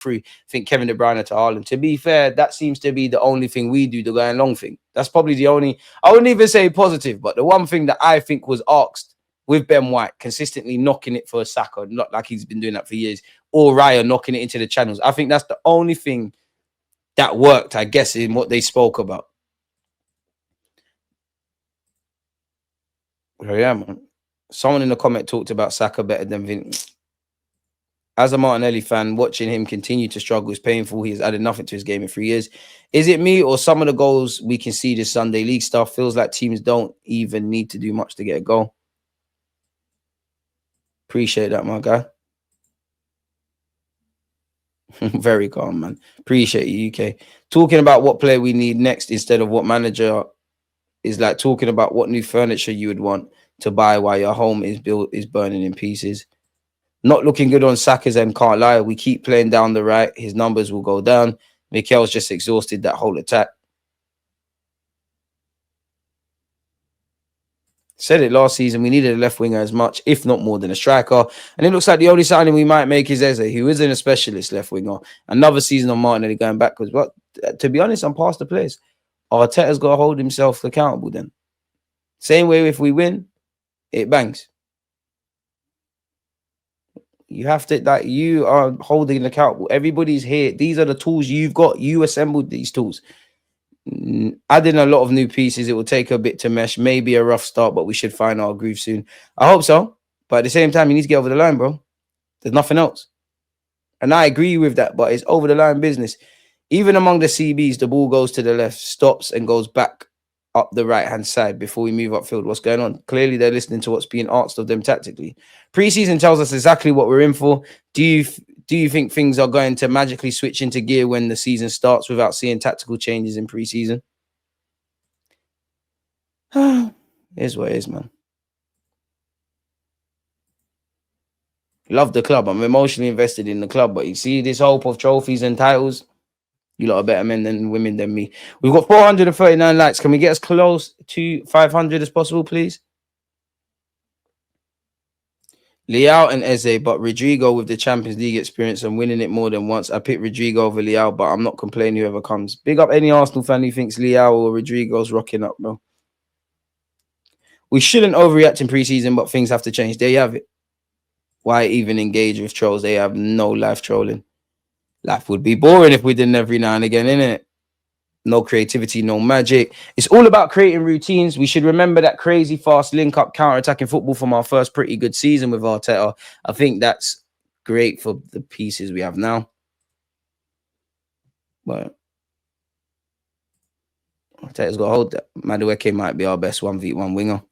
through. I think Kevin De Bruyne to Haaland. To be fair, that seems to be the only thing we do, the going long thing. That's probably the only, I wouldn't even say positive, but the one thing that I think was asked with Ben White, consistently knocking it for Saka, not like he's been doing that for years, or Raya knocking it into the channels. I think that's the only thing that worked, I guess, in what they spoke about. Oh, yeah, man. Someone in the comment talked about Saka better than Vin. As a Martinelli fan, watching him continue to struggle is painful. He has added nothing to his game in 3 years. Is it me or some of the goals we can see this Sunday league stuff feels like teams don't even need to do much to get a goal? Appreciate that, my guy. Very calm, man. Appreciate you, UK. Talking about what player we need next instead of what manager is like talking about what new furniture you would want to buy while your home is burning in pieces. Not looking good on Saka's end, can't lie. We keep playing down the right. His numbers will go down. Mikel's just exhausted that whole attack. Said it last season. We needed a left winger as much, if not more than a striker. And it looks like the only signing we might make is Eze, who isn't a specialist left winger. Another season on Martinelli going backwards. But to be honest, I'm past the place. Arteta's got to hold himself accountable then. Same way if we win, it bangs. You have to, that you are holding accountable. Everybody's here. These are the tools you've got. You assembled these tools. Adding a lot of new pieces, it will take a bit to mesh. Maybe a rough start, but we should find our groove soon. I hope so. But at the same time, you need to get over the line, bro. There's nothing else. And I agree with that, but it's over the line business. Even among the CBs, the ball goes to the left, stops and goes back up the right-hand side before we move upfield. What's going on? Clearly, they're listening to what's being asked of them tactically. Preseason tells us exactly what we're in for. Do you think things are going to magically switch into gear when the season starts without seeing tactical changes in preseason? Here's what it is, man. Love the club. I'm emotionally invested in the club, but you see this hope of trophies and titles. You lot are better men than women than me. We've got 439 likes. Can we get as close to 500 as possible, please? Leao and Eze, but Rodrigo with the Champions League experience and winning it more than once. I picked Rodrigo over Leao, but I'm not complaining whoever comes. Big up any Arsenal fan who thinks Leao or Rodrigo's rocking up, bro. We shouldn't overreact in preseason, but things have to change. There you have it. Why even engage with trolls? They have no life trolling. Life would be boring if we didn't every now and again, innit? No creativity, no magic. It's all about creating routines. We should remember that crazy fast link-up counter-attacking football from our first pretty good season with Arteta. I think that's great for the pieces we have now. But Arteta's got to hold that. Madueke might be our best 1v1 winger.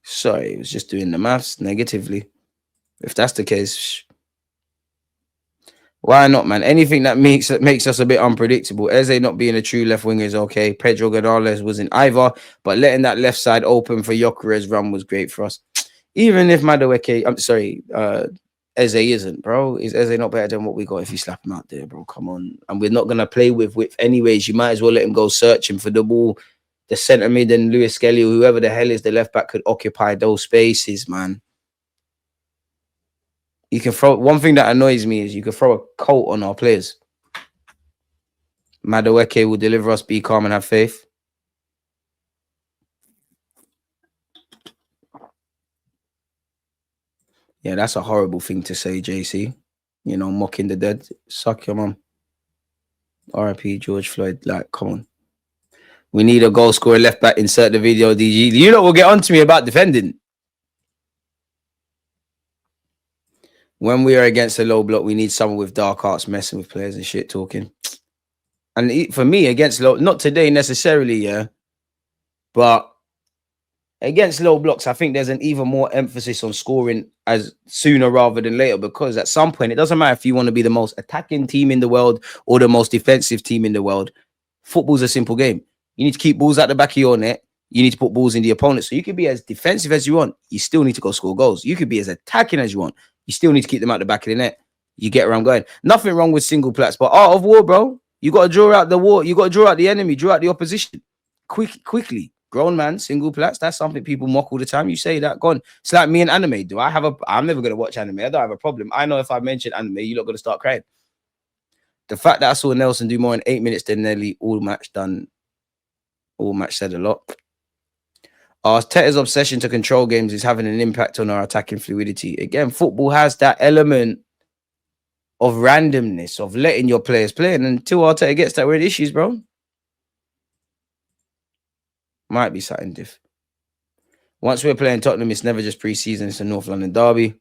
Sorry, it was just doing the maths negatively. If that's the case, why not, man? Anything that makes us a bit unpredictable. Eze not being a true left winger is okay. Pedro Gonzalez wasn't either, but letting that left side open for Gyökeres run was great for us. Even if Madueke, I'm sorry, Eze isn't, bro. Is Eze not better than what we got if you slap him out there, bro? Come on. And we're not going to play with width anyways. You might as well let him go searching for the ball. The centre mid and Luis Skelly, or whoever the hell is the left back, could occupy those spaces, man. You can throw, one thing that annoys me is you can throw a coat on our players. Madueke will deliver us, be calm and have faith. Yeah, that's a horrible thing to say, JC. You know, mocking the dead. Suck your mum. RIP George Floyd. Like, come on. We need a goal scorer left back. Insert the video, DG. You know, will get on to me about defending. When we are against a low block, we need someone with dark arts messing with players and shit talking. And for me, against low, not today necessarily, yeah, but against low blocks, I think there's an even more emphasis on scoring as sooner rather than later, because at some point, it doesn't matter if you want to be the most attacking team in the world or the most defensive team in the world. Football's a simple game. You need to keep balls at the back of your net. You need to put balls in the opponent. So you can be as defensive as you want. You still need to go score goals. You could be as attacking as you want. You still need to keep them at the back of the net. You get where I'm going. Nothing wrong with single plats, but art of war, bro. You got to draw out the war. You got to draw out the enemy, draw out the opposition quickly, grown man, single plats. That's something people mock all the time. You say that, gone. It's like me and anime. I'm never gonna watch anime. I don't have a problem. I know if I mention anime, you're not gonna start crying. The fact that I saw Nelson do more in 8 minutes than nearly all match said a lot. Arteta's obsession to control games is having an impact on our attacking fluidity. Again, football has that element of randomness, of letting your players play. And until Arteta gets that, we're in issues, bro. Might be something diff. Once we're playing Tottenham, it's never just pre-season. It's a North London derby.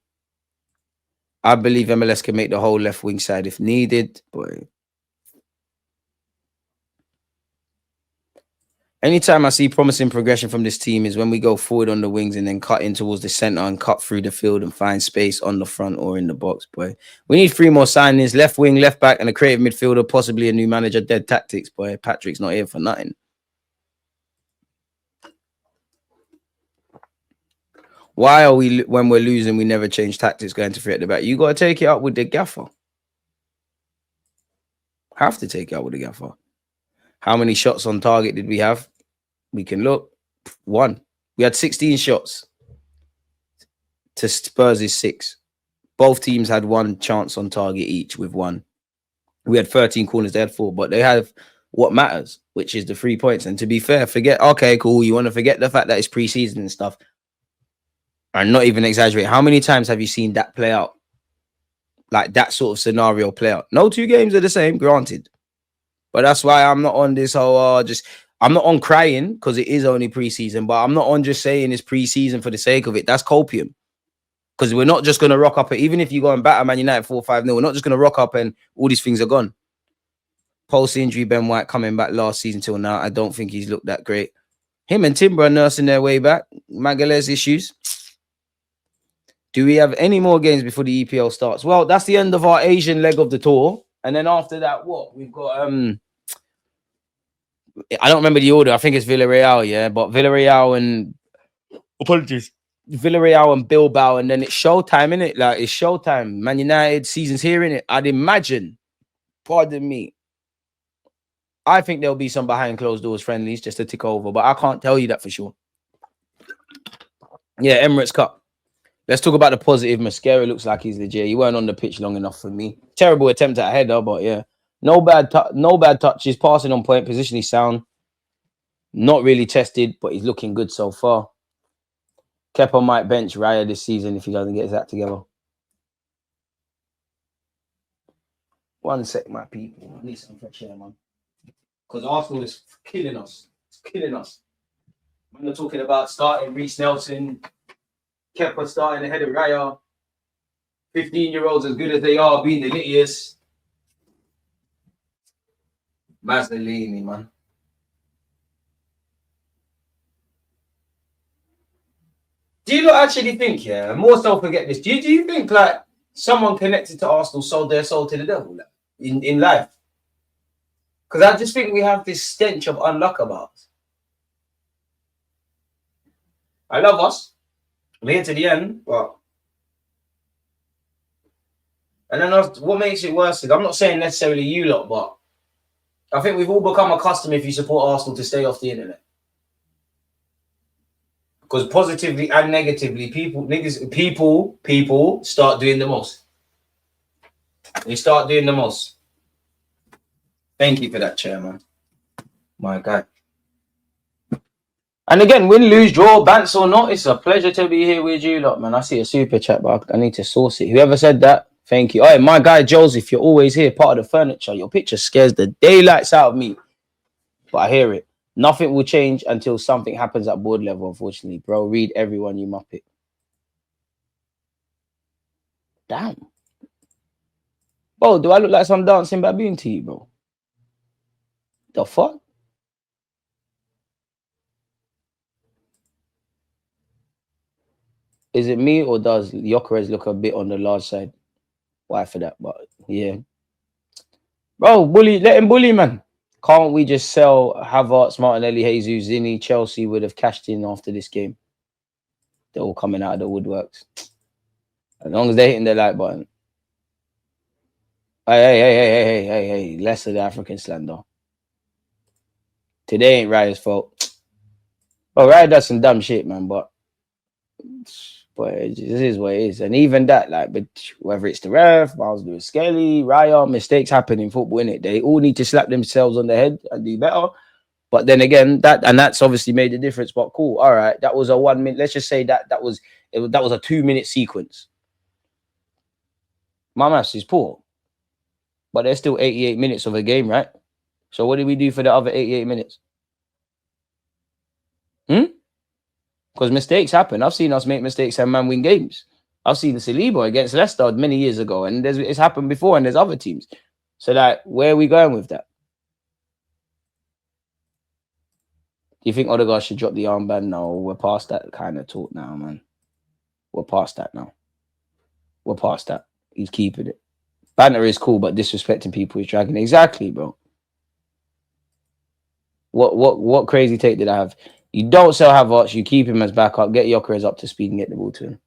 I believe MLS can make the whole left wing side if needed. Boy. Anytime I see promising progression from this team is when we go forward on the wings and then cut in towards the center and cut through the field and find space on the front or in the box, boy. We need 3 more signings, left wing, left back, and a creative midfielder, possibly a new manager. Dead tactics, boy. Patrick's not here for nothing. Why are we, when we're losing, we never change tactics going to 3 at the back? You got to take it up with the gaffer. Have to take it up with the gaffer. How many shots on target did we have? We can look. 1. We had 16 shots to Spurs' 6. Both teams had 1 chance on target each with 1. We had 13 corners, they had 4, but they have what matters, which is the 3 points. And to be fair, okay, cool. You want to forget the fact that it's preseason and stuff. And not even exaggerate. How many times have you seen that play out? Like that sort of scenario play out? No 2 games are the same, granted. But that's why I'm not on this whole, I'm not on crying because it is only preseason, but I'm not on just saying it's preseason for the sake of it. That's copium. Because we're not just going to rock up, even if you go and batter Man United 4-5-0, we're not just going to rock up and all these things are gone. Post-injury, Ben White coming back last season till now, I don't think he's looked that great. Him and Timber are nursing their way back. Magalhaes issues. Do we have any more games before the EPL starts? Well, that's the end of our Asian leg of the tour. And then after that, what? We've got, I don't remember the order. I think it's Villarreal, yeah. But Villarreal and... Apologies. Villarreal and Bilbao, and then it's showtime, innit? Like, it's showtime. Man United, season's here, innit? I'd imagine, pardon me, I think there'll be some behind closed doors friendlies just to tick over, but I can't tell you that for sure. Yeah, Emirates Cup. Let's talk about the positive. Mascara looks like he's legit. He weren't on the pitch long enough for me. Terrible attempt at a header, but yeah. No bad touches. Passing on point. Positionally sound. Not really tested, but he's looking good so far. Kepa might bench Raya this season if he doesn't get his act together. One sec, my people. I need some fresh air, man. Because Arsenal is killing us. It's killing us. When they're talking about starting Reiss Nelson, Kepa starting ahead of Raya, 15-year-olds as good as they are, being the littiest. Mazzolini, man. Do you not actually think, yeah, more so forget this, do you think like someone connected to Arsenal sold their soul to the devil like, in life? Because I just think we have this stench of unluck about us. I love us. I'm here to the end, but... And then what makes it worse is, I'm not saying necessarily you lot, but I think we've all become accustomed, if you support Arsenal, to stay off the internet. Because positively and negatively, people start doing the most. They start doing the most. Thank you for that, chairman. My guy. And again, win, lose, draw, bants or not, it's a pleasure to be here with you lot, man. I see a super chat, but I need to source it. Whoever said that, thank you. All right, my guy Joseph, you're always here, part of the furniture. Your picture scares the daylights out of me. But I hear it. Nothing will change until something happens at board level, unfortunately. Bro, read everyone, you muppet. Damn. Bro, do I look like some dancing baboon to you, bro? The fuck? Is it me or does Gyökeres look a bit on the large side? Why for that? But yeah. Bro, bully, let him bully, man. Can't we just sell Havertz, Martinelli, Jesus, Zinni, Chelsea would have cashed in after this game? They're all coming out of the woodworks. As long as they're hitting the like button. Hey. Less of the African slander. Today ain't Raya's fault. Well, Raya does some dumb shit, man, but it is what it is. And even that, like, but whether it's the ref, Miles Lewis Skelly, Raya, mistakes happen in football, innit? They all need to slap themselves on the head and do better. But then again, that's obviously made a difference. But cool, all right, that was a 1 minute. Let's just say that was a 2 minute sequence. My maths is poor, but there's still 88 minutes of a game, right? So what did we do for the other 88 minutes? Because mistakes happen. I've seen us make mistakes and man win games. I've seen the Saliba against Leicester many years ago, and it's happened before, and there's other teams. So like, where are we going with that? Do you think Odegaard should drop the armband? No, we're past that kind of talk now, man. We're past that now. We're past that. He's keeping it. Banter is cool, but disrespecting people is dragging. Exactly, bro. What crazy take did I have? You don't sell Havertz, you keep him as backup, get Gyökeres up to speed and get the ball to him.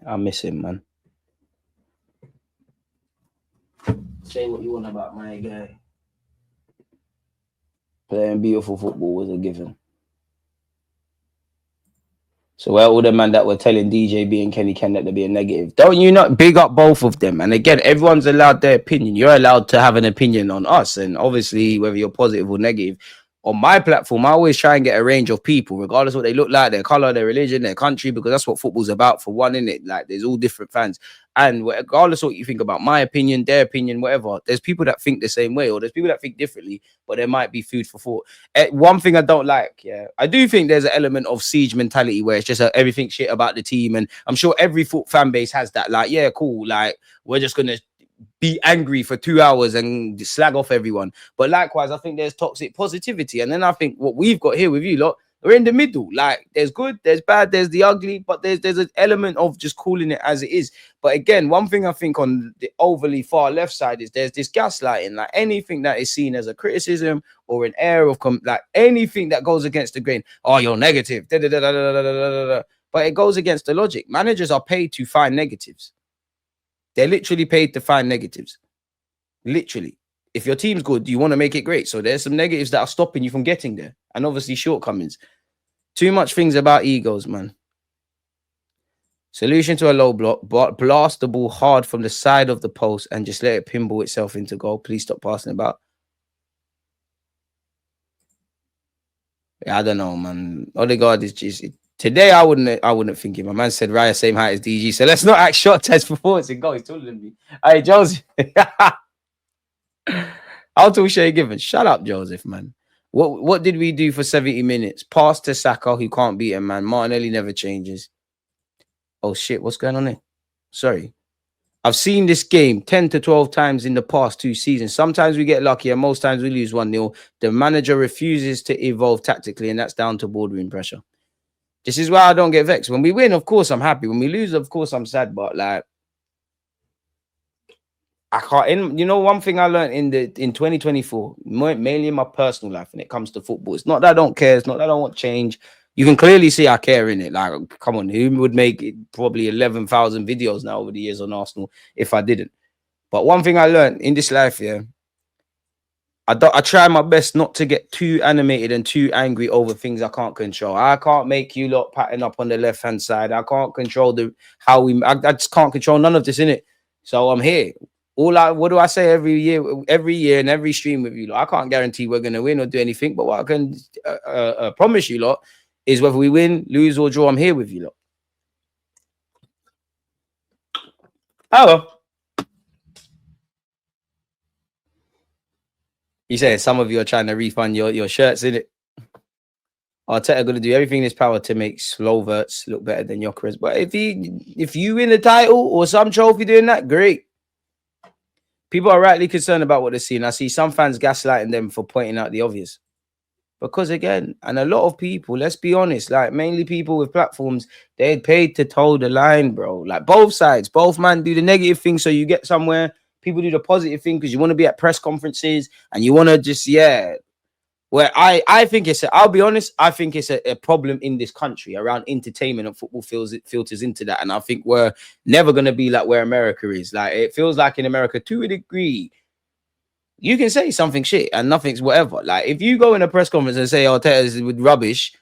I miss him, man. Say what you want about my guy. Playing beautiful football was a given. So where all the man that were telling DJB and Kenny Ken that they're being negative, don't you not big up both of them? And again, everyone's allowed their opinion. You're allowed to have an opinion on us, and obviously whether you're positive or negative. On my platform, I always try and get a range of people, regardless of what they look like, their color, their religion, their country, because that's what football's about. For one, in it, like there's all different fans, and regardless of what you think about my opinion, their opinion, whatever, there's people that think the same way, or there's people that think differently, but there might be food for thought. One thing I don't like, I do think there's an element of siege mentality where it's just everything shit about the team, and I'm sure every fan base has that. Like, yeah, cool, like we're just gonna be angry for 2 hours and slag off everyone. But likewise, I think there's toxic positivity. And then I think what we've got here with you lot, we're in the middle. Like there's good, there's bad, there's the ugly, but there's an element of just calling it as it is. But again, one thing I think on the overly far left side is there's this gaslighting. Like anything that is seen as a criticism or an air of like anything that goes against the grain. Oh, you're negative. Da, da, da, da, da, da, da, da. But it goes against the logic. Managers are paid to find negatives. They're literally paid to find negatives. Literally. If your team's good, you want to make it great. So there's some negatives that are stopping you from getting there. And obviously shortcomings. Too much things about egos, man. Solution to a low block, but blast the ball hard from the side of the post and just let it pinball itself into goal. Please stop passing about. Yeah, I don't know, man. Odegaard is just... Today, I wouldn't think it. My man said Raya same height as DG. So let's not act short test performance and go. He's taller than me. Hey, Joseph. I'll talk Shay Given. Shut up, Joseph, man. What did we do for 70 minutes? Pass to Saka, who can't beat him, man. Martinelli never changes. Oh, shit. What's going on there? Sorry. I've seen this game 10 to 12 times in the past 2 seasons. Sometimes we get lucky and most times we lose 1-0. The manager refuses to evolve tactically, and that's down to boardroom pressure. This is why I don't get vexed. When we win, of course, I'm happy. When we lose, of course, I'm sad. But like, I can't. You know, one thing I learned in 2024, mainly in my personal life, when it comes to football, it's not that I don't care. It's not that I don't want change. You can clearly see I care in it. Like, come on, who would make it probably 11,000 videos now over the years on Arsenal if I didn't? But one thing I learned in this life, I try my best not to get too animated and too angry over things I can't control. I can't make you lot patting up on the left-hand side. I can't control I just can't control none of this, innit? So I'm here. What do I say every year and every stream with you lot? I can't guarantee we're gonna win or do anything, but what I can promise you lot is whether we win, lose, or draw, I'm here with you lot. Oh well. You said some of you are trying to refund your shirts, innit? Arteta going to do everything in his power to make Sloverts look better than Gyökeres. But if you win the title or some trophy doing that, great. People are rightly concerned about what they're seeing. I see some fans gaslighting them for pointing out the obvious. Because again, and a lot of people, let's be honest, like mainly people with platforms, they're paid to toe the line, bro. Like both sides, both man do the negative thing so you get somewhere. People do the positive thing because you want to be at press conferences and you want to just, Where I think I'll be honest, I think it's a problem in this country around entertainment, and football filters into that. And I think we're never going to be like where America is. Like, it feels like in America, to a degree, you can say something shit and nothing's whatever. Like, if you go in a press conference and say, oh, Teta's with rubbish,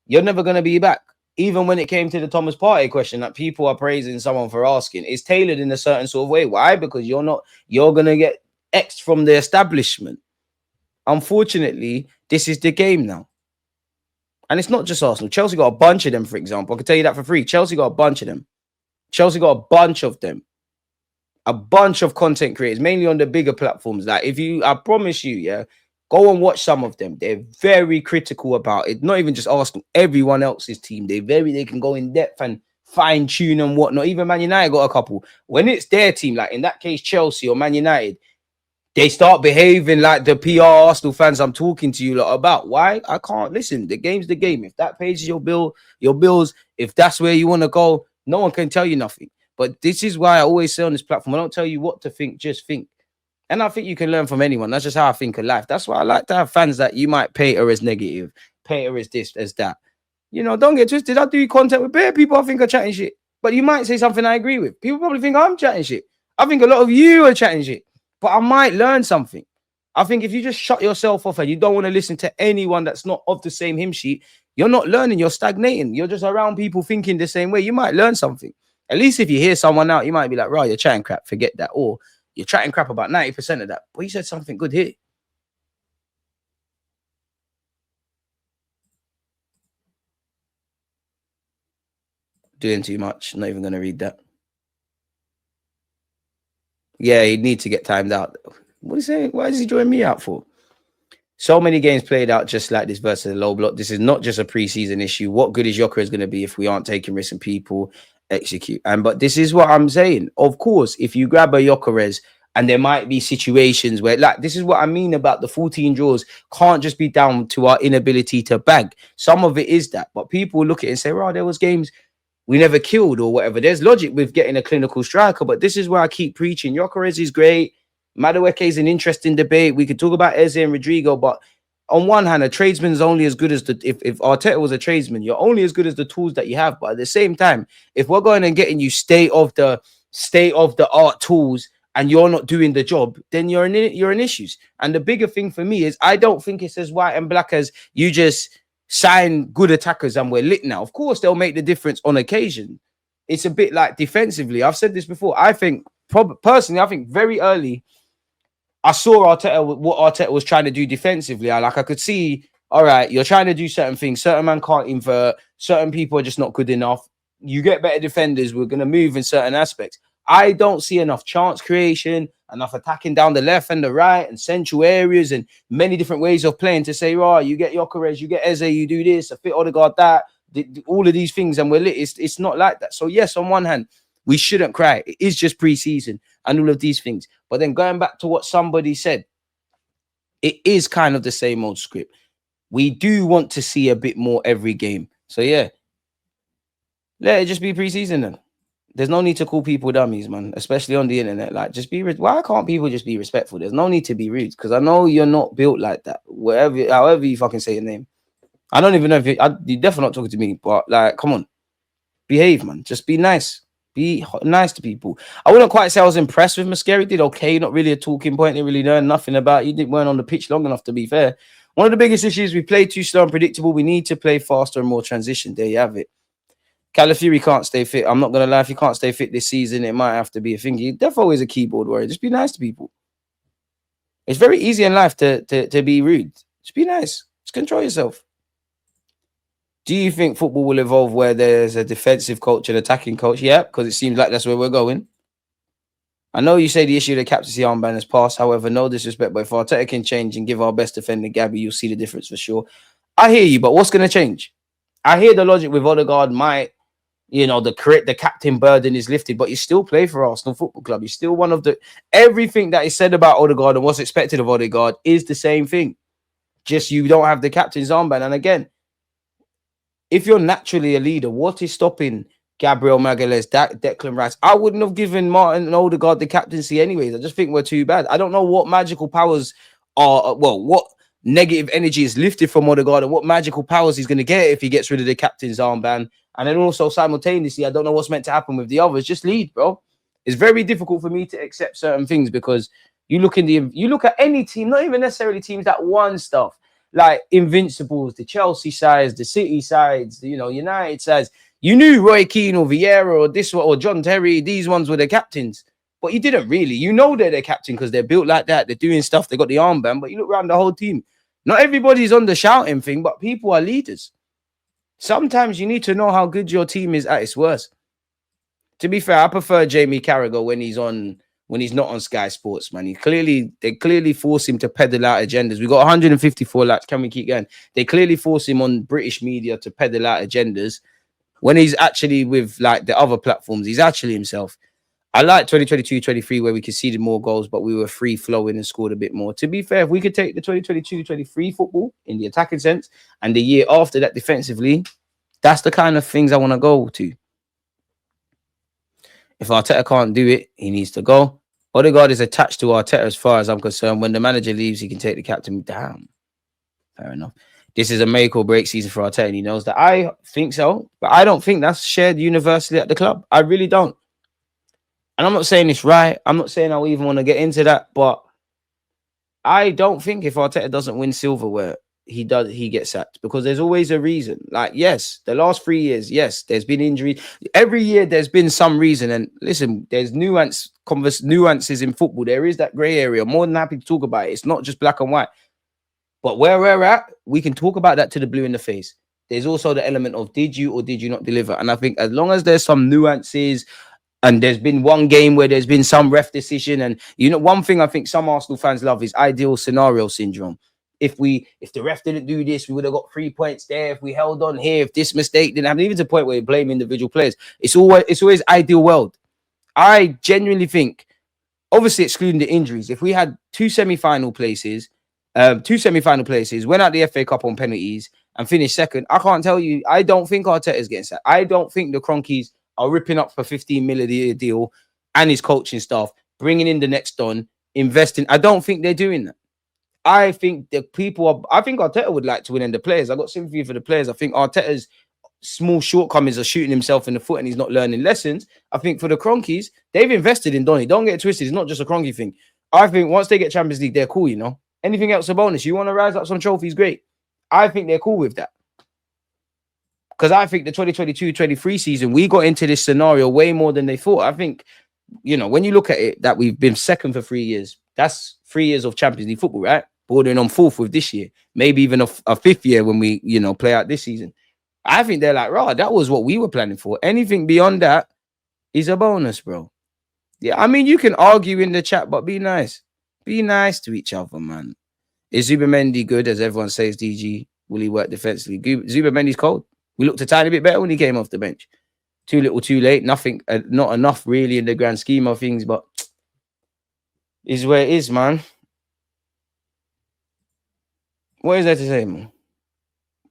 you're never going to be back. Even when it came to the Thomas Partey question that people are praising someone for asking, it's tailored in a certain sort of way. Why? Because you're going to get X from the establishment. Unfortunately, this is the game now. And it's not just Arsenal. Chelsea got a bunch of them, for example. I can tell you that for free. Chelsea got a bunch of them. Chelsea got a bunch of them. A bunch of content creators, mainly on the bigger platforms. Like, I promise you, yeah, go and watch some of them. They're very critical about it. Not even just Arsenal, everyone else's team. They can go in depth and fine tune and whatnot. Even Man United got a couple. When it's their team, like in that case, Chelsea or Man United, they start behaving like the PR Arsenal fans I'm talking to you lot about. Why? I can't listen. The game's the game. If that pays your bills, if that's where you want to go, no one can tell you nothing. But this is why I always say on this platform, I don't tell you what to think, just think. And I think you can learn from anyone. That's just how I think of life. That's why I like to have fans that you might paint her as negative, paint her as this, as that. You know, don't get twisted. I do content with bare people I think are chatting shit. But you might say something I agree with. People probably think I'm chatting shit. I think a lot of you are chatting shit. But I might learn something. I think if you just shut yourself off and you don't want to listen to anyone that's not of the same hymn sheet, you're not learning, you're stagnating. You're just around people thinking the same way. You might learn something. At least if you hear someone out, you might be like, right, you're chatting crap, forget that. Or you're chatting crap about 90% of that. But you said something good here. Doing too much. Not even going to read that. Yeah, he'd need to get timed out. What is he saying? Why is he drawing me out for? So many games played out just like this versus the low block. This is not just a preseason issue. What good is Gyökeres going to be if we aren't taking risks and people execute? But this is what I'm saying. Of course, if you grab a Gyökeres, and there might be situations where, like, this is what I mean about the 14 draws can't just be down to our inability to bag. Some of it is that, but people look at it and say, "Oh, there was games we never killed or whatever." There's logic with getting a clinical striker, but this is where I keep preaching. Gyökeres is great. Madueke is an interesting debate. We could talk about Eze and Rodrigo, but on one hand, a tradesman is only as good as if Arteta was a tradesman, you're only as good as the tools that you have. But at the same time, if we're going and getting you state of the art tools and you're not doing the job, then you're in issues. And the bigger thing for me is I don't think it's as white and black as you just sign good attackers and we're lit now. Of course, they'll make the difference on occasion. It's a bit like defensively. I've said this before. I think personally, I think very early, I saw what Arteta was trying to do defensively. I could see, all right, you're trying to do certain things. Certain man can't invert. Certain people are just not good enough. You get better defenders. We're going to move in certain aspects. I don't see enough chance creation, enough attacking down the left and the right and central areas and many different ways of playing to say, right, you get Gyökeres, you get Eze, you do this, a fit Odegaard, that, all of these things, and we're lit. It's not like that. So yes, on one hand, we shouldn't cry. It is just pre-season and all of these things. But then going back to what somebody said, it is kind of the same old script. We do want to see a bit more every game. So yeah, let it just be pre-season then. There's no need to call people dummies, man, especially on the internet. Like, just be why can't people just be respectful? There's no need to be rude because I know you're not built like that. However you fucking say your name. I don't even know if you're definitely not talking to me, but like, come on, behave, man. Just be nice. Be nice to people. I wouldn't quite say I was impressed with Mascari. Did okay, not really a talking point. Didn't really learn nothing about. You weren't on the pitch long enough, to be fair. One of the biggest issues, we play too slow and predictable. We need to play faster and more transition. There you have it. Calafiori can't stay fit. I'm not going to lie. If he can't stay fit this season, it might have to be a thing. He definitely is a keyboard warrior. Just be nice to people. It's very easy in life to be rude. Just be nice. Just control yourself. Do you think football will evolve where there's a defensive coach and attacking coach? Yeah, because it seems like that's where we're going. I know you say the issue of the captaincy armband has passed. However, no disrespect, but if Arteta can change and give our best defender Gabby, you'll see the difference for sure. I hear you, but what's going to change? I hear the logic with Odegaard might, the captain burden is lifted, but you still play for Arsenal Football Club. You're still one of the... Everything that is said about Odegaard and what's expected of Odegaard is the same thing. Just you don't have the captain's armband. And again, if you're naturally a leader, what is stopping Gabriel Magalhaes, Declan Rice? I wouldn't have given Martin and Odegaard the captaincy anyways. I just think we're too bad. I don't know what magical powers are... Well, what negative energy is lifted from Odegaard and what magical powers he's going to get if he gets rid of the captain's armband. And then also simultaneously, I don't know what's meant to happen with the others. Just lead, bro. It's very difficult for me to accept certain things because you look at any team, not even necessarily teams that won stuff, like Invincibles, the Chelsea sides, the City sides, the, United sides. You knew Roy Keane or Vieira or this one or John Terry, these ones were the captains. But you didn't really. You know they're their captain because they're built like that. They're doing stuff. They got the armband. But you look around the whole team. Not everybody's on the shouting thing, but people are leaders. Sometimes you need to know how good your team is at its worst. To be fair, I prefer Jamie Carragher when he's not on Sky Sports, man. They clearly force him to peddle out agendas. We got 154 likes. Can we keep going? They clearly force him on British media to peddle out agendas. When he's actually with like the other platforms, he's actually himself. I like 2022-23 where we conceded more goals, but we were free flowing and scored a bit more. To be fair, if we could take the 2022-23 football in the attacking sense and the year after that defensively, that's the kind of things I want to go to. If Arteta can't do it, he needs to go. Odegaard is attached to Arteta as far as I'm concerned. When the manager leaves, he can take the captain. Damn. Fair enough. This is a make or break season for Arteta, and he knows that. I think so, but I don't think that's shared universally at the club. I really don't. And I'm not saying it's right. I'm not saying I even want to get into that, but I don't think if Arteta doesn't win silverware, he gets sacked because there's always a reason. Like, yes, the last 3 years, yes, there's been injuries. Every year there's been some reason. And listen, there's nuances in football. There is that grey area. I'm more than happy to talk about it. It's not just black and white. But where we're at, we can talk about that to the blue in the face. There's also the element of did you or did you not deliver? And I think as long as there's some nuances, and there's been one game where there's been some ref decision, and one thing I think some Arsenal fans love is ideal scenario syndrome. If the ref didn't do this, we would have got 3 points there. If we held on here, if this mistake didn't happen, even to the point where you blame individual players, it's always ideal world. I genuinely think, obviously excluding the injuries, if we had two semi-final places, went out the FA Cup on penalties and finished second, I can't tell you. I don't think Arteta is getting sacked. I don't think the Cronkies are ripping up for 15 million a year deal and his coaching staff, bringing in the next Don, investing. I don't think they're doing that. I think I think Arteta would like to win, and the players. I got sympathy for the players. I think Arteta's small shortcomings are shooting himself in the foot and he's not learning lessons. I think for the Cronkies, they've invested in Donny. Don't get it twisted. It's not just a Cronky thing. I think once they get Champions League, they're cool, Anything else a bonus. You want to rise up some trophies, great. I think they're cool with that. Because I think the 2022-23 season, we got into this scenario way more than they thought. I think, when you look at it, that we've been second for 3 years. That's 3 years of Champions League football, right? Bordering on fourth with this year. Maybe even a fifth year when we, play out this season. I think they're like, right, that was what we were planning for. Anything beyond that is a bonus, bro. Yeah, I mean, you can argue in the chat, but be nice. Be nice to each other, man. Is Zubamendi good, as everyone says, DG? Will he work defensively? Zubamendi's cold. We looked a tiny bit better when he came off the bench. Too little, too late. Nothing, not enough really in the grand scheme of things, but is where it is, man. What is there to say, man?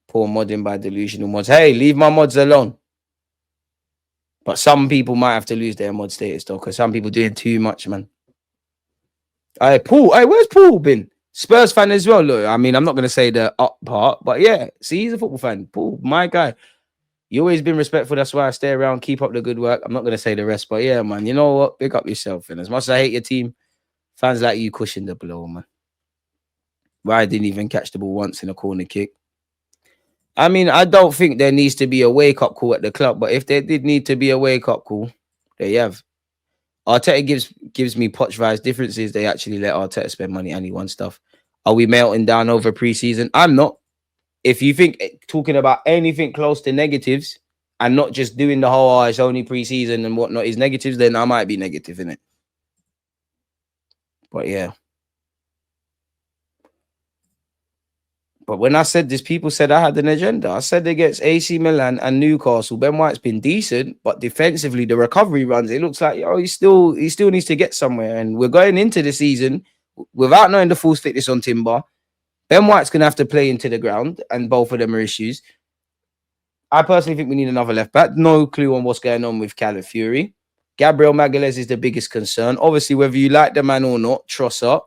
Poor modding by delusional mods. Hey, leave my mods alone. But some people might have to lose their mod status, though, because some people doing too much, man. Hey, Paul. Hey, where's Paul been? Spurs fan as well. Look, I mean, I'm not going to say the up part, but yeah, see, he's a football fan. Paul, my guy. You always been respectful. That's why I stay around. Keep up the good work. I'm not going to say the rest, but yeah, man, you know what? Pick up yourself. And as much as I hate your team, fans like you cushion the blow, man. Why didn't even catch the ball once in a corner kick. I mean, I don't think there needs to be a wake-up call at the club, but if there did need to be a wake-up call, there you have. Arteta gives me Poch vibes. Difference is they actually let Arteta spend money and he won stuff. Are we melting down over preseason? I'm not. If you think talking about anything close to negatives and not just doing the whole, it's only preseason and whatnot is negatives, then I might be negative in it. But yeah. But when I said this, people said I had an agenda. I said against AC Milan and Newcastle, Ben White's been decent, but defensively, the recovery runs, it looks like he still needs to get somewhere. And we're going into the season without knowing the full fitness on Timber. Ben White's going to have to play into the ground, and both of them are issues. I personally think we need another left back. No clue on what's going on with Calafiori. Gabriel Magalhaes is the biggest concern. Obviously, whether you like the man or not, Trossard.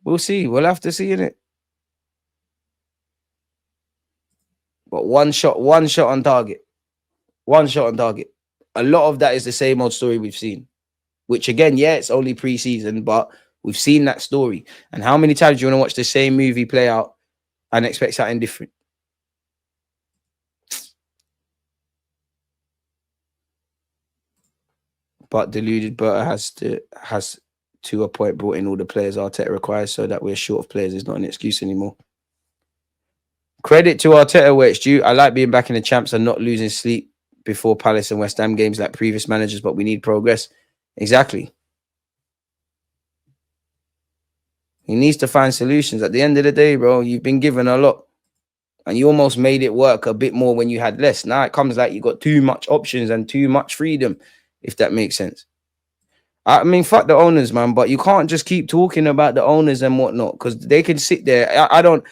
We'll see. We'll have to see in it. But one shot on target. One shot on target. A lot of that is the same old story we've seen. Which again, yeah, it's only pre-season, but we've seen that story. And how many times do you want to watch the same movie play out and expect something different? But deluded Berta has to a point brought in all the players Arteta requires, so that we're short of players is not an excuse anymore. Credit to Arteta where it's due. I like being back in the champs and not losing sleep before Palace and West Ham games like previous managers, but we need progress. Exactly. He needs to find solutions. At the end of the day, bro, you've been given a lot. And you almost made it work a bit more when you had less. Now it comes like you got too much options and too much freedom, if that makes sense. I mean, fuck the owners, man, but you can't just keep talking about the owners and whatnot because they can sit there. I don't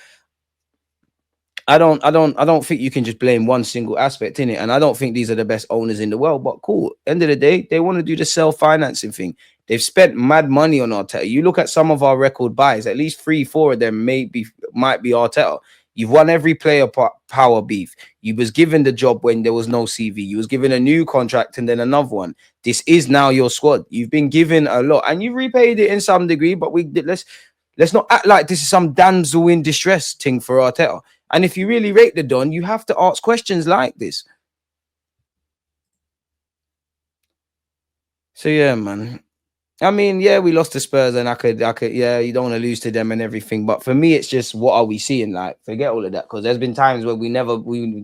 think you can just blame one single aspect in it. And I don't think these are the best owners in the world. But cool. End of the day, they want to do the self-financing thing. They've spent mad money on Arteta. You look at some of our record buys, at least 3-4 of them might be Arteta. You've won every player power beef. You was given the job when there was no CV. You was given a new contract and then another one. This is now your squad. You've been given a lot and you've repaid it in some degree, but let's not act like this is some damsel in distress thing for Arteta. And if you really rate the Don, you have to ask questions like this. So yeah, man. I mean, yeah, we lost to Spurs, and I could, yeah, you don't want to lose to them and everything. But for me, it's just what are we seeing? Like, forget all of that, because there's been times where we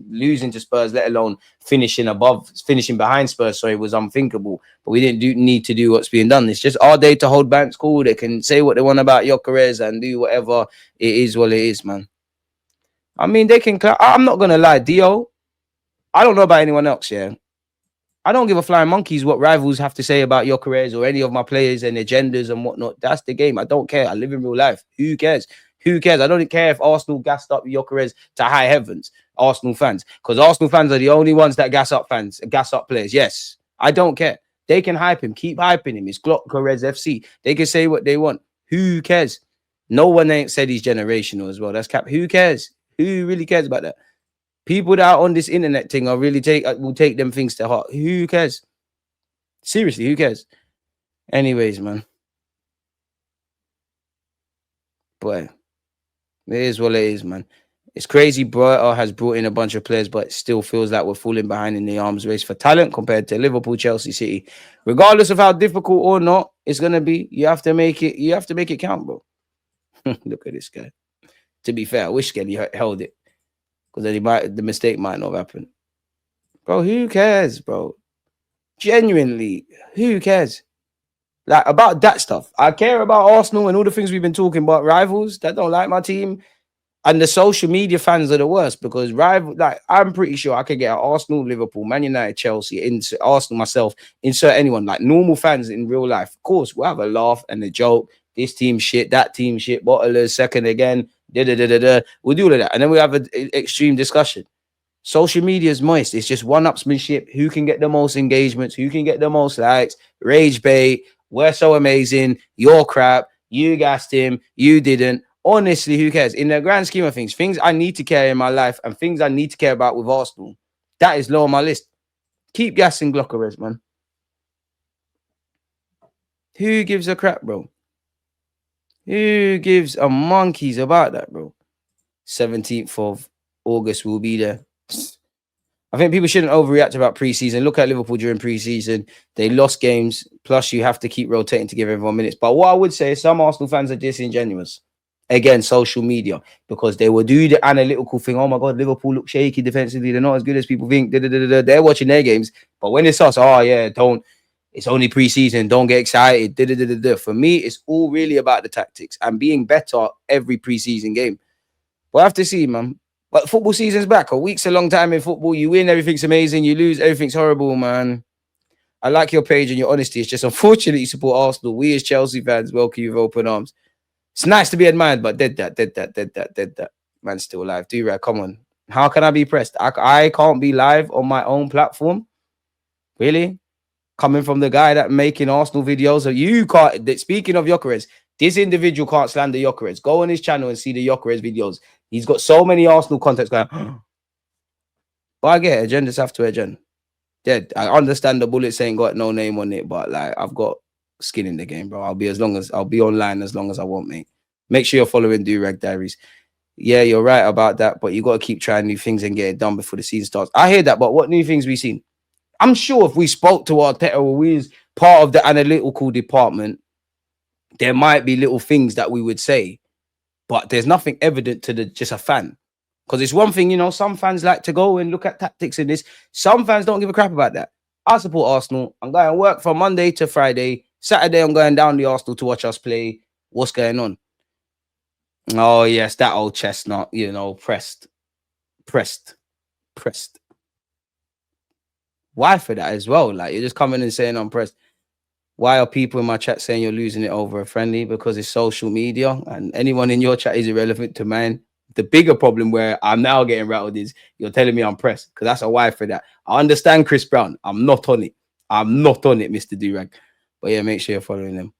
losing to Spurs, let alone finishing behind Spurs. Sorry, was unthinkable. But we didn't need to do what's being done. It's just our day to hold banks cool. They can say what they want about Gyökeres and do whatever it is. What it is, man. I mean, they can. I'm not gonna lie, Dio. I don't know about anyone else. Yeah. I don't give a flying monkeys what rivals have to say about your careers or any of my players and agendas and whatnot. That's the game. I don't care. I live in real life. Who cares? Who cares? I don't care if Arsenal gassed up your careers to high heavens, Arsenal fans, because Arsenal fans are the only ones that gas up players. Yes, I don't care. They can hype him. Keep hyping him. It's Gyökeres FC. They can say what they want. Who cares? No one ain't said he's generational as well. That's cap. Who cares? Who really cares about that? People that are on this internet thing will take them things to heart. Who cares? Seriously, who cares? Anyways, man. Boy, it is what it is, man. It's crazy. Brighton has brought in a bunch of players, but it still feels like we're falling behind in the arms race for talent compared to Liverpool, Chelsea, City. Regardless of how difficult or not it's gonna be, you have to make it. You have to make it count, bro. Look at this guy. To be fair, I wish Skelly held it. Because then the mistake might not happen. Bro, who cares, bro? Genuinely, who cares? Like, about that stuff. I care about Arsenal and all the things we've been talking about, rivals that don't like my team. And the social media fans are the worst because I'm pretty sure I could get Arsenal, Liverpool, Man United, Chelsea, Arsenal myself, insert anyone, like normal fans in real life. Of course, we'll have a laugh and a joke. This team shit, that team shit, bottlers, second again, We'll do all of that. And then we have an extreme discussion. Social media is moist. It's just one-upsmanship. Who can get the most engagements? Who can get the most likes? Rage bait. We're so amazing. You're crap. You gassed him. You didn't. Honestly, who cares? In the grand scheme of things I need to care in my life and things I need to care about with Arsenal, that is low on my list. Keep gassing Gyökeres, man. Who gives a crap, bro? Who gives a monkeys about that, bro? 17th of August will be there. I think people shouldn't overreact about preseason. Look at Liverpool during preseason. They lost games. Plus, you have to keep rotating to give everyone minutes. But what I would say is some Arsenal fans are disingenuous. Again, social media. Because they will do the analytical thing. Oh, my God, Liverpool look shaky defensively. They're not as good as people think. They're watching their games. But when it's us, oh, yeah, it's only preseason. Don't get excited. For me, it's all really about the tactics and being better every preseason game. We'll have to see, man. But football season's back. A week's a long time in football. You win, everything's amazing. You lose, everything's horrible, man. I like your page and your honesty. It's just unfortunate you support Arsenal. We as Chelsea fans welcome you with open arms. It's nice to be admired, but dead that. Man's still alive. Do-rag, come on. How can I be pressed? I can't be live on my own platform? Really? Coming from the guy that making Arsenal videos. So you can't. Speaking of Gyökeres, This individual can't slander Gyökeres. Go on his channel and see the Gyökeres videos. He's got so many Arsenal contacts going. But I get it. Agendas have to agenda. Yeah, I understand the bullets ain't got no name on it, but like I've got skin in the game, bro. I'll be online as long as I want, mate. Make sure you're following Durag Diaries. Yeah, you're right about that, but you got to keep trying new things and get it done before the season starts. I hear that, but what new things we seen? I'm sure if we spoke to Arteta or we was part of the analytical department, there might be little things that we would say, but there's nothing evident to just a fan. Because it's one thing, you know, some fans like to go and look at tactics in this. Some fans don't give a crap about that. I support Arsenal. I'm going to work from Monday to Friday. Saturday, I'm going down the Arsenal to watch us play. What's going on? Oh, yes, that old chestnut, you know, pressed. Why for that as well? Like, you're just coming and saying I'm pressed. Why are people in my chat saying you're losing it over a friendly? Because it's social media and anyone in your chat is irrelevant to mine. The bigger problem where I'm now getting rattled is you're telling me I'm pressed because that's a why for that. I understand Chris Brown. I'm not on it. Mr. Durag. But yeah, make sure you're following them.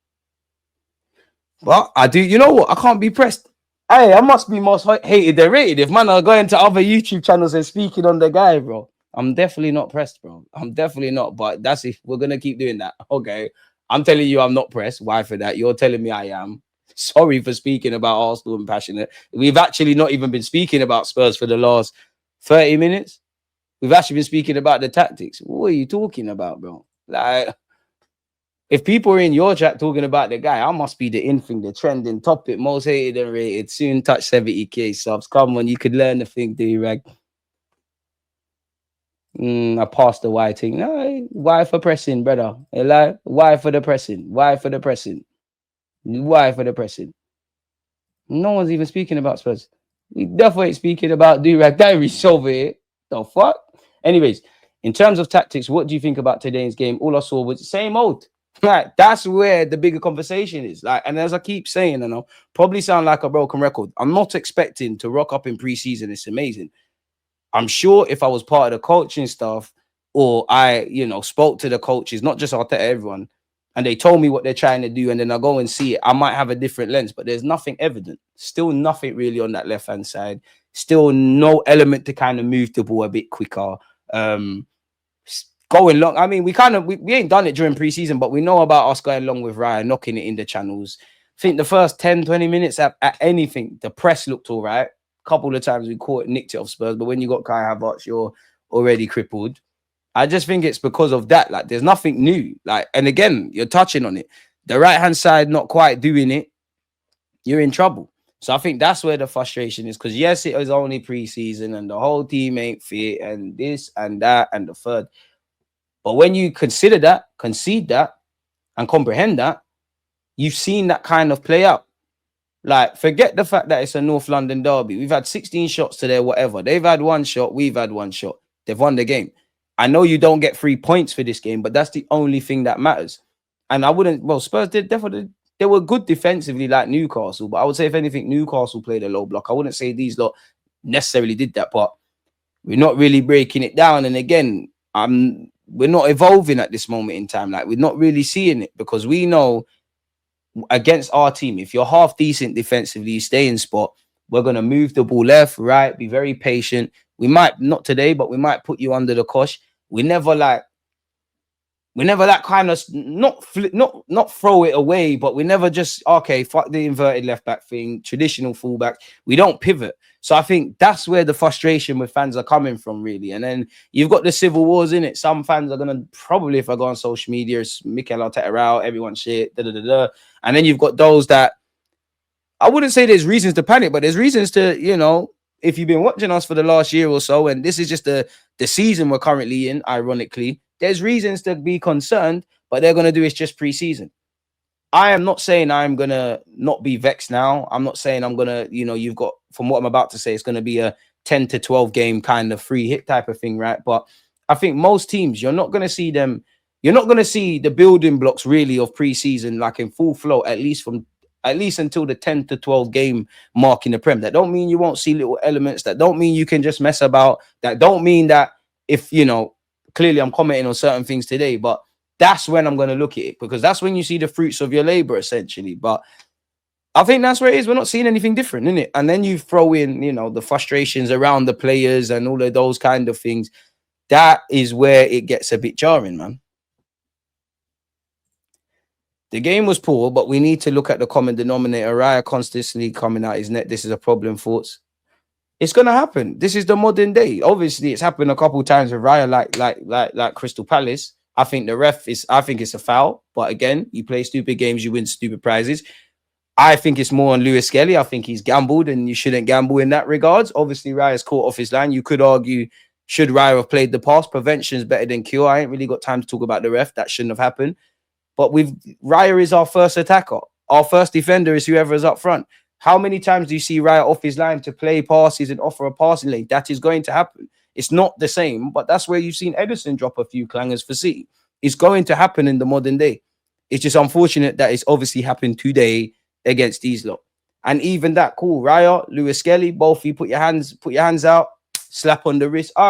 But I do. You know what? I can't be pressed. Hey, I must be most hated than rated. If man are going to other YouTube channels and speaking on the guy, bro. I'm definitely not pressed, bro. I'm definitely not. But that's if we're gonna keep doing that. Okay. I'm telling you I'm not pressed. Why for that? You're telling me I am. Sorry for speaking about Arsenal and passionate. We've actually not even been speaking about Spurs for the last 30 minutes. We've actually been speaking about the tactics. What are you talking about, bro? Like, if people are in your chat talking about the guy, I must be the in thing, the trending topic, most hated and rated, soon touch 70k subs. Come on, you could learn the thing, D-Rag. I passed the Y thing. No, why for pressing, brother? Like, why for the pressing? Why for the pressing? Why for the pressing? No one's even speaking about Spurs. We definitely ain't speaking about Durag Diaries over here. The fuck? Anyways, in terms of tactics, what do you think about today's game? All I saw was the same old. Like, that's where the bigger conversation is. Like, and as I keep saying, and I'll probably sound like a broken record, I'm not expecting to rock up in preseason. It's amazing. I'm sure if I was part of the coaching staff or I, you know, spoke to the coaches, not just Arteta, everyone, and they told me what they're trying to do, and then I go and see it, I might have a different lens, but there's nothing evident. Still nothing really on that left-hand side. Still no element to kind of move the ball a bit quicker. Going long. I mean, we ain't done it during preseason, but we know about us going long with Ryan, knocking it in the channels. I think the first 10, 20 minutes at anything, the press looked all right. Couple of times we nicked it off Spurs, but when you got Kai Havertz, you're already crippled. I just think it's because of that. Like, there's nothing new. Like, and again, you're touching on it. The right-hand side not quite doing it, you're in trouble. So I think that's where the frustration is. Because yes, it was only preseason and the whole team ain't fit and this and that and the third. But when you consider that, concede that, and comprehend that, you've seen that kind of play out. Like, forget the fact that it's a North London derby. We've had 16 shots to their whatever. They've had one shot. We've had one shot. They've won the game. I know you don't get 3 points for this game, but that's the only thing that matters. And I wouldn't, well, Spurs did definitely, they were good defensively like Newcastle, but I would say if anything, Newcastle played a low block. I wouldn't say these lot necessarily did that, but we're not really breaking it down. And again, we're not evolving at this moment in time. Like, we're not really seeing it because we know against our team, if you're half decent defensively, you stay in spot, we're going to move the ball left, right, be very patient. We might, not today, but we might put you under the cosh. We never kind of not throw it away, but we never just, okay, fuck the inverted left back thing, traditional fullback. We don't pivot. So I think that's where the frustration with fans are coming from, really. And then you've got the civil wars in it. Some fans are going to probably, if I go on social media, it's Mikel Arteta out, everyone shit, And then you've got those that, I wouldn't say there's reasons to panic, but there's reasons to, you know, if you've been watching us for the last year or so, and this is just the season we're currently in, ironically, there's reasons to be concerned, but they're going to do it's just preseason. I am not saying I'm going to not be vexed now. I'm not saying I'm going to, you know, you've got, from what I'm about to say, it's going to be a 10 to 12 game kind of free hit type of thing, right? But I think most teams, you're not going to see them, you're not going to see the building blocks really of preseason like in full flow, at least until the 10 to 12 game mark in the Prem. That don't mean you won't see little elements. That don't mean you can just mess about. That don't mean that if, you know, clearly I'm commenting on certain things today, but that's when I'm going to look at it because that's when you see the fruits of your labor, essentially. But I think that's where it is. We're not seeing anything different, innit? And then you throw in, you know, the frustrations around the players and all of those kind of things. That is where it gets a bit jarring, man. The game was poor, but we need to look at the common denominator. Raya constantly coming out his net. This is a problem, thoughts. It's gonna happen. This is the modern day. Obviously, it's happened a couple of times with Raya, like Crystal Palace. I think the ref is. I think it's a foul. But again, you play stupid games, you win stupid prizes. I think it's more on Lewis Skelly. I think he's gambled, and you shouldn't gamble in that regards. Obviously, Raya's caught off his line. You could argue, should Raya have played the pass? Prevention is better than cure. I ain't really got time to talk about the ref. That shouldn't have happened. But Raya is our first attacker. Our first defender is whoever is up front. How many times do you see Raya off his line to play passes and offer a passing lane? That is going to happen. It's not the same, but that's where you've seen Edison drop a few clangers for City. It's going to happen in the modern day. It's just unfortunate that it's obviously happened today against these lot. And even that, cool. Raya, Lewis Skelly, both of you put your hands out, slap on the wrist. All right.